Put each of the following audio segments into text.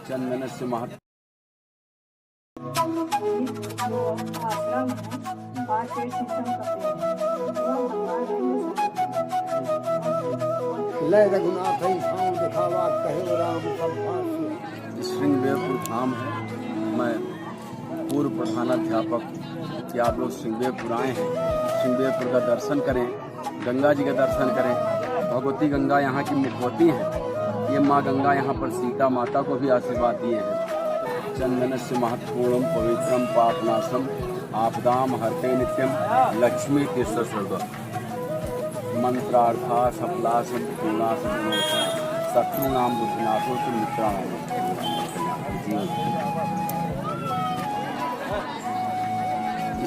चंदन से महत्व आश्रम है, 5 पेड़ शीशम का पेड़ है, वो भगवान लय रघुनाथ दिखावा कहे राम सब भाष्य। श्रृंगेरपुर धाम है। मैं पूर्व प्रधानाध्यापक कि आप लोग श्रृंगेरपुर आए हैं, श्रृंगेरपुर का दर्शन करें, गंगा जी का दर्शन करें। भगवती गंगा यहाँ की मुखवती है। ये माँ गंगा यहाँ पर सीता माता को भी आशीर्वाद दिए हैं। चंदन से महत्वपूर्णम पवित्रम पापनाशम आपदाम हरते नित्यम लक्ष्मी तीर्थ स्वर्ग मंत्रार्था सफलासम पूर्णासम शत्रुनाम दुखनाथो तो मित्राणाम।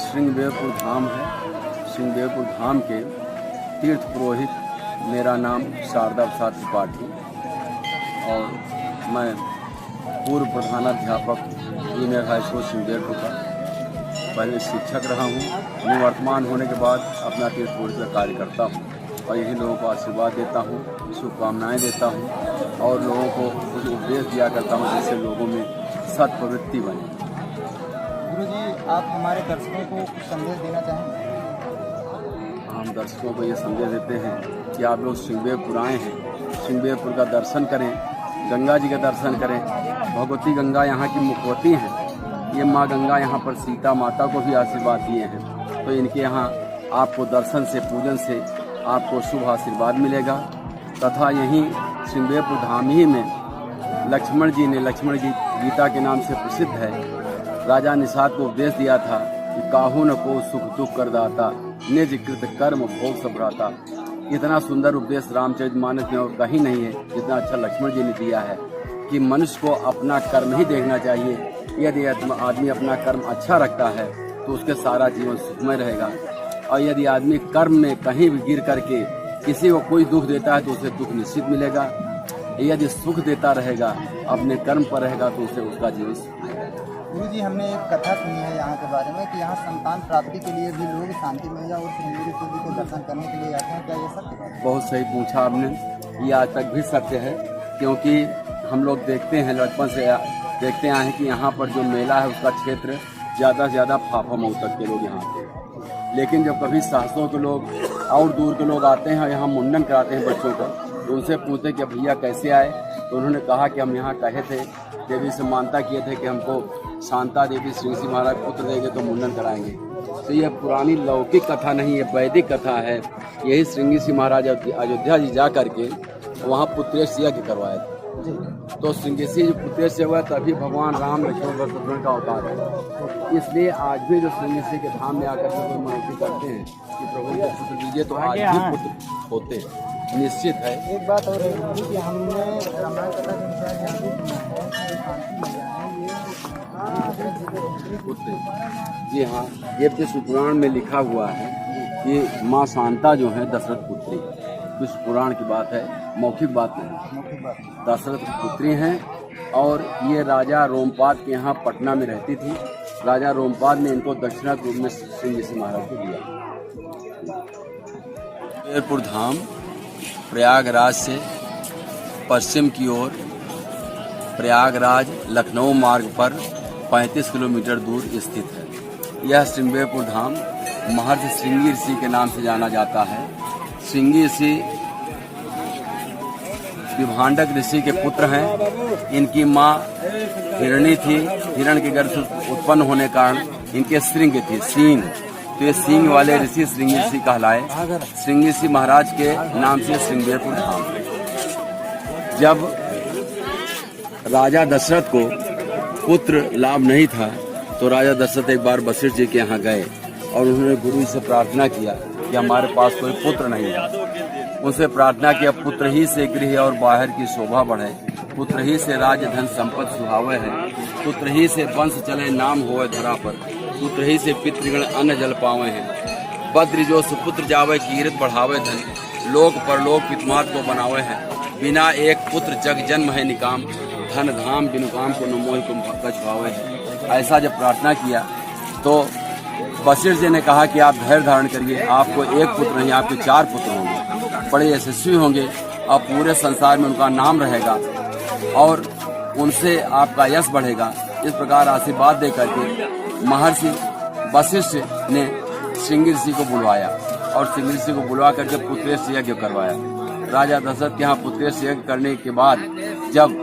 श्रृंगेरपुर धाम है। श्रृंगेरपुर धाम के तीर्थ पुरोहित मेरा नाम शारदा प्रसाद त्रिपाठी और मैं पूर्व प्रधानाध्यापक जूनियर हाई स्कूल श्रृंगेरपुर का पहले शिक्षक रहा हूँ। निवर्तमान होने के बाद अपना तीर्थ पुरोहित का कार्य करता हूँ और यही लोगों को आशीर्वाद देता हूँ, शुभकामनाएं देता हूँ और लोगों को कुछ उपदेश दिया करता हूँ जिससे लोगों में सत्प्रवृत्ति बने। गुरुजी, आप हमारे दर्शकों को कुछ संदेश देना चाहेंगे? हम दर्शकों को ये संदेश देते हैं कि आप लोग श्रृंगेरपुर आए हैं, श्रृंगेरपुर का दर्शन करें, गंगा जी का दर्शन करें। भगवती गंगा यहाँ की मुखवती है। ये माँ गंगा यहाँ पर सीता माता को भी आशीर्वाद दिए हैं। तो इनके यहाँ आपको दर्शन से, पूजन से आपको शुभ आशीर्वाद मिलेगा। तथा यहीं श्रृंगेरपुर धाम ही में लक्ष्मण जी ने, लक्ष्मण जी गीता के नाम से प्रसिद्ध है, राजा निषाद को उपदेश दिया था कि काहू न को सुख दुख कर दाता, निज कृत कर्म भोग सब भ्राता। इतना सुंदर उपदेश रामचरितमानस में और कहीं नहीं है जितना अच्छा लक्ष्मण जी ने दिया है कि मनुष्य को अपना कर्म ही देखना चाहिए। यदि आदमी अपना कर्म अच्छा रखता है तो उसके सारा जीवन सुखमय रहेगा और यदि आदमी कर्म में कहीं भी गिर करके किसी को कोई दुख देता है तो उसे दुख निश्चित मिलेगा। यदि सुख देता रहेगा, अपने कर्म पर रहेगा तो उसे उसका जीवन सुख मिलेगा। गुरुजी, हमने एक कथा सुनी है यहाँ के बारे में कि यहाँ संतान प्राप्ति के लिए भी लोग शांति मैया और श्रृंगेरपुर जी के दर्शन करने के लिए आते हैं। क्या ये सत्य है? बहुत सही पूछा आपने। ये आज तक भी सत्य है क्योंकि हम लोग देखते हैं, बचपन से देखते आए हैं कि यहाँ पर जो मेला है उसका क्षेत्र ज़्यादा से ज़्यादा फाफा मऊ तक के लोग यहाँ आते हैं। लेकिन जब कभी सहसों के लोग और दूर के लोग आते हैं, यहाँ मुंडन कराते हैं बच्चों का, तो उनसे पूछते कि भैया कैसे आए, तो उन्होंने कहा कि हम यहाँ कहे थे, देवी से मानता किए थे कि हमको शांता देवी श्रृंगी महाराज पुत्र देंगे तो मुंडन कराएंगे। तो यह पुरानी लौकिक कथा नहीं है, वैदिक कथा है। यही श्रृंगी सिंह महाराज अयोध्या जी जा करके वहाँ पुत्रेश यज्ञ करवाए थे। तो श्रृंगी सिंह जो पुत्रेश हुआ तभी भगवान राम लक्ष्मण शत्रुघ्न का अवतार है। इसलिए आज भी जो श्रृंगी सिंह के धाम में आकर के मनौती करते हैं कि प्रभु को पुत्र दीजिए, तो आज भी पुत्र होते हैं, निश्चित है। एक बात और है कि हमने रामायण कथा के अनुसार यहाँ भी सुना है कि शांति मैया है ये पुत्र। जी हाँ, ये विष्णु पुराण में लिखा हुआ है कि माँ शांता जो है दशरथ पुत्री, विष्णु पुराण की बात है, मौखिक बात नहीं। दशरथ की पुत्री हैं और ये राजा रोमपाद के यहाँ पटना में रहती थी। राजा रोमपाद ने इनको दक्षिणा के रूप में श्रृंगी सिंह महाराज को दिया। श्रृंगेरपुर धाम प्रयागराज से पश्चिम की ओर प्रयागराज लखनऊ मार्ग पर 35 किलोमीटर दूर स्थित है। यह श्रृंगेरपुर धाम महर्षि श्रृंगी ऋषि के नाम से जाना जाता है। श्रृंगी ऋषि विभांडक ऋषि के पुत्र हैं। इनकी माँ हिरणी थी, हिरण के गर्भ से उत्पन्न होने कारण इनके श्रृंग थी, सींग। तो ये सींग वाले ऋषि श्रृंगी ऋषि कहलाए। श्रृंगी ऋषि महाराज के नाम से श्रृंगेरपुर धाम। जब राजा दशरथ को पुत्र लाभ नहीं था तो राजा दशरथ एक बार वशिष्ठ जी के यहाँ गए और उन्होंने गुरु से प्रार्थना किया कि हमारे पास कोई पुत्र नहीं है। उनसे प्रार्थना किया पुत्र ही से गृह और बाहर की शोभा बढ़े, पुत्र ही से राज धन संपत्ति सुहावे है, पुत्र ही से वंश चले नाम होए धरा पर, पुत्र ही से पितृगण अन्न जल पावे हैं। बद्र जो सुपुत्र जावे कीर्त बढ़ावे धन, लोक परलोक पितमात को बनावे हैं। बिना एक पुत्र जग जन्म है निकाम, धन धाम बिनु काम को नमोहि तुम कछुआवे है। ऐसा जब प्रार्थना किया तो वशिष्ठ जी ने कहा कि आप धैर्य धारण करिए, आपको एक पुत्र नहीं आपके 4 पुत्र होंगे, बड़े यशस्वी होंगे और पूरे संसार में उनका नाम रहेगा। और उनसे आपका यश बढ़ेगा। इस प्रकार आशीर्वाद दे करके महर्षि वशिष्ठ ने श्रृंगी ऋषि को बुलवाया और श्रृंगी ऋषि को बुलवा करके पुत्रेश यज्ञ करवाया। राजा दशरथ के यहाँ पुत्रेश यज्ञ करने के बाद जब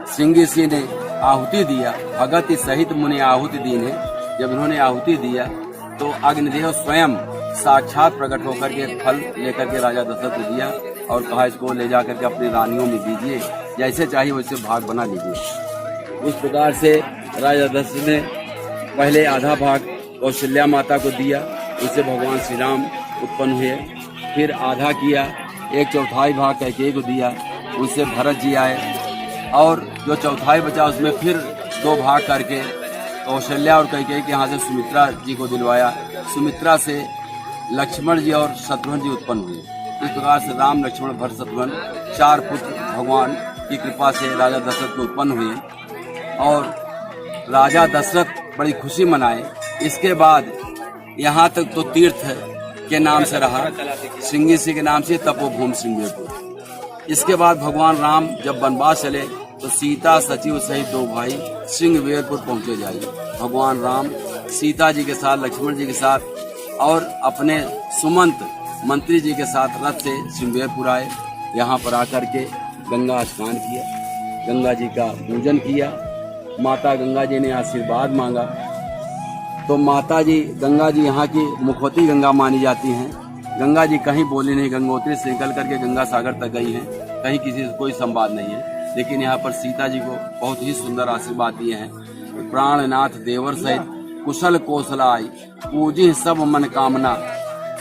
श्रृंगी ऋषि ने आहुति दिया, भगत सहित मुनि आहुति दी ने, जब इन्होंने आहुति दिया तो अग्निदेव स्वयं साक्षात प्रकट होकर के फल लेकर के राजा दशरथ को दिया और कहा इसको ले जाकर के अपनी रानियों में दीजिए, जैसे चाहिए वैसे भाग बना लीजिए। उस प्रकार से राजा दशरथ ने पहले आधा भाग कौशल्या माता को दिया, उससे भगवान श्री राम उत्पन्न हुए। फिर आधा किया, 1/4 भाग कैकेयी को दिया, उनसे भरत जी आए और जो चौथाई बचा उसमें फिर 2 भाग करके कौशल्या और कैकेयी के यहाँ से सुमित्रा जी को दिलवाया। सुमित्रा से लक्ष्मण जी और शत्रुघ्न जी उत्पन्न हुए। इस प्रकार से राम, लक्ष्मण, भरत, शत्रुघ्न 4 पुत्र भगवान की कृपा से राजा दशरथ को उत्पन्न हुए और राजा दशरथ बड़ी खुशी मनाए। इसके बाद यहाँ तक तो तीर्थ के नाम से रहा, श्रृंगी ऋषि के नाम से तपोभूमि श्रृंगेरपुर। इसके बाद भगवान राम जब वनवास चले तो सीता, सचिव सहित 2 भाई श्रृंगवेरपुर पहुंचे जाइए। भगवान राम सीता जी के साथ, लक्ष्मण जी के साथ और अपने सुमंत मंत्री जी के साथ रथ से श्रृंगवेरपुर आए। यहाँ पर आकर के गंगा स्नान किया, गंगा जी का पूजन किया। माता गंगा जी ने आशीर्वाद मांगा तो माता जी गंगा जी यहाँ की मुखवती गंगा मानी जाती हैं। गंगा जी कहीं बोली नहीं, गंगोत्री से निकल करके गंगा सागर तक गई हैं, कहीं किसी से कोई संवाद नहीं है। लेकिन यहाँ पर सीता जी को बहुत ही सुंदर आशीर्वाद दिए हैं। प्राणनाथ देवर सहित कुशल कौशलाई, पूजी सब मन कामना,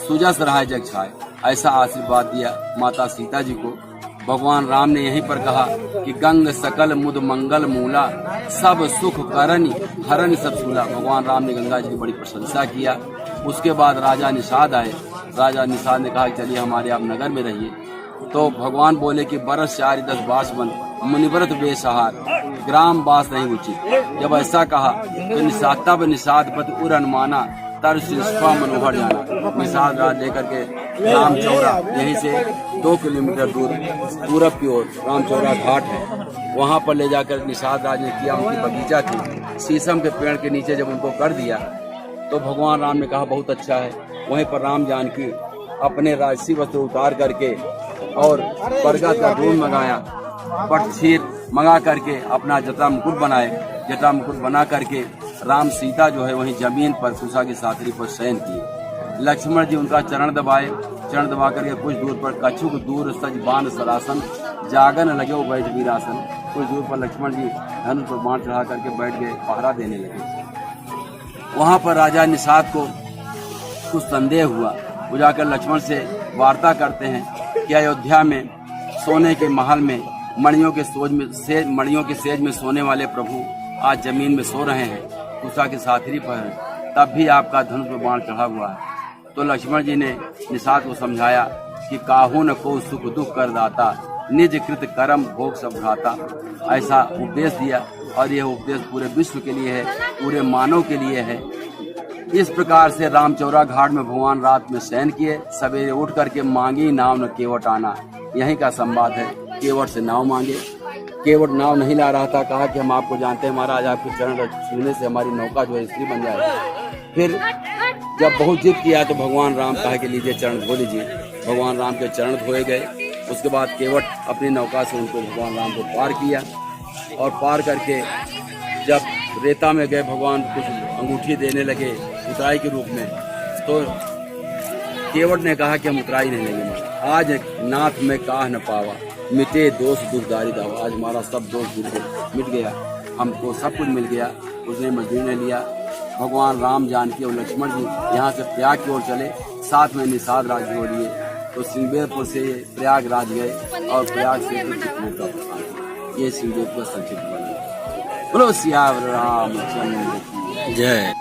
सुजस रहा जग छाए, ऐसा आशीर्वाद दिया माता सीता जी को। भगवान राम ने यहीं पर कहा कि गंग सकल मुद मंगल मूला, सब सुख करनी हरन सब सूला। भगवान राम ने गंगा जी की बड़ी प्रशंसा किया। उसके बाद राजा निषाद आए। राजा निषाद ने कहा कि चलिए हमारे आप नगर में रहिए। तो भगवान बोले कि बरस 4 10 बास बन, मुनिव्रत बेसहार, ग्राम बास नहीं उचित। जब ऐसा कहा तो निषादता व निषाद पति उर अनुमाना, तर शिष्पा मनोहर जाना। निषाद राज लेकर के रामचौरा, यहीं से 2 किलोमीटर दूर पूरब की ओर रामचौरा घाट है, वहाँ पर ले जाकर निषाद राज ने किया। उनकी बगीचा थी, शीशम के पेड़ के नीचे जब उनको कर दिया तो भगवान राम ने कहा बहुत अच्छा है। वहीं पर राम जानकी अपने राजसी वस्त्र उतार करके और बरगद का दूध मंगाया, पट क्षीर मंगा करके अपना जटा मुकुट बनाए। जटा मुकुट बना करके राम सीता जो है वहीं जमीन पर कुशा की साथरी पर शयन किए। लक्ष्मण जी उनका चरण दबाए, चरण दबा करके कुछ दूर पर कछुक दूर सज बाण सरासन, जागन लगे वो बैठ वीरासन। कुछ दूर पर लक्ष्मण जी धनुष पर बाण चढ़ा करके बैठ गए, पहरा देने लगे। वहां पर राजा निषाद को कुछ संदेह हुआ। वो जाकर लक्ष्मण से वार्ता करते हैं कि अयोध्या में सोने के महल में मणियों के सेज में सोने वाले प्रभु आज जमीन में सो रहे हैं, कुशा की साथरी पर है, तब भी आपका धनुष पर बाण चढ़ा हुआ है। तो लक्ष्मण जी ने निषाद को समझाया कि काहू न को सुख दुख कर दाता, निज कृत कर्म भोग सब भ्राता। ऐसा उपदेश दिया और यह उपदेश पूरे विश्व के लिए है, पूरे मानव के लिए है। इस प्रकार से रामचौरा घाट में भगवान रात में शयन किए। सवेरे उठ करके मांगी नाव न केवट आना, यहीं का संवाद है। केवट से नाव मांगे, केवट नाव नहीं ला रहा था। कहा कि हम आपको जानते हैं महाराज, आपके चरण छूने से हमारी नौका जो है स्त्री बन जाए। फिर जब बहुत जिद किया तो भगवान राम कहा कि लीजिए चरण धो लीजिए। भगवान राम के चरण धोए गए। उसके बाद केवट अपनी नौका से उनको भगवान राम को पार किया और पार करके जब रेता में गए, भगवान कुछ अंगूठी देने लगे उतराई के रूप में। तो केवट ने कहा कि हम उतराई नहीं लेंगे, आज नाथ में काह न पावा, मिटे दोष दुखदारी दावा। आज हमारा सब दोष मिट गया, हमको सब कुछ मिल गया। उसने मजदूरी ने लिया। भगवान राम जानकी और लक्ष्मण जी यहाँ से प्रयाग की ओर चले, साथ में निषाद राज हो लिए। तो श्रृंगेरपुर से प्रयागराज गए और प्रयाग से ये श्रृंगेरपुर संक्षिप्त बना। बोलो सियावर रामचंद्र की जय।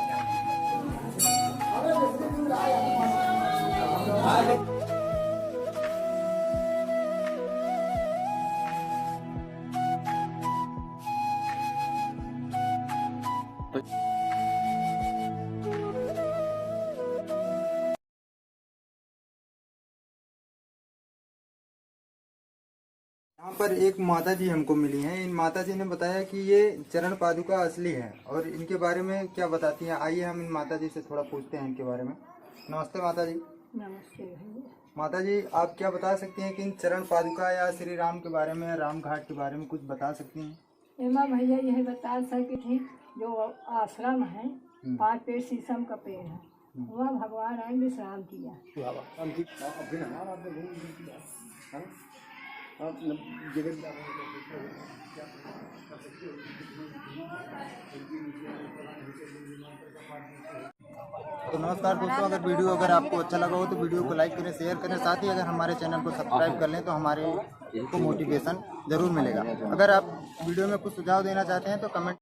यहाँ पर एक माता जी हमको मिली हैं। इन माता जी ने बताया कि ये चरण पादुका असली है और इनके बारे में क्या बताती हैं। आइए हम इन माता जी से थोड़ा पूछते हैं इनके बारे में। नमस्ते माता जी। नमस्ते भैया। माता जी, आप क्या बता सकती हैं कि इन चरण पादुका या श्री राम के बारे में, राम घाट के बारे में कुछ बता सकती हैं? एमा भैया यह बता सकती थी, जो आश्रम है 5 पेड़ शीशम का पेड़ है, वहाँ भगवान आए विश्राम किया। तो नमस्कार दोस्तों, अगर वीडियो आपको अच्छा लगा हो तो वीडियो को लाइक करें, शेयर करें, साथ ही अगर हमारे चैनल को सब्सक्राइब कर लें तो हमारे को मोटिवेशन जरूर मिलेगा। अगर आप वीडियो में कुछ सुझाव देना चाहते हैं तो कमेंट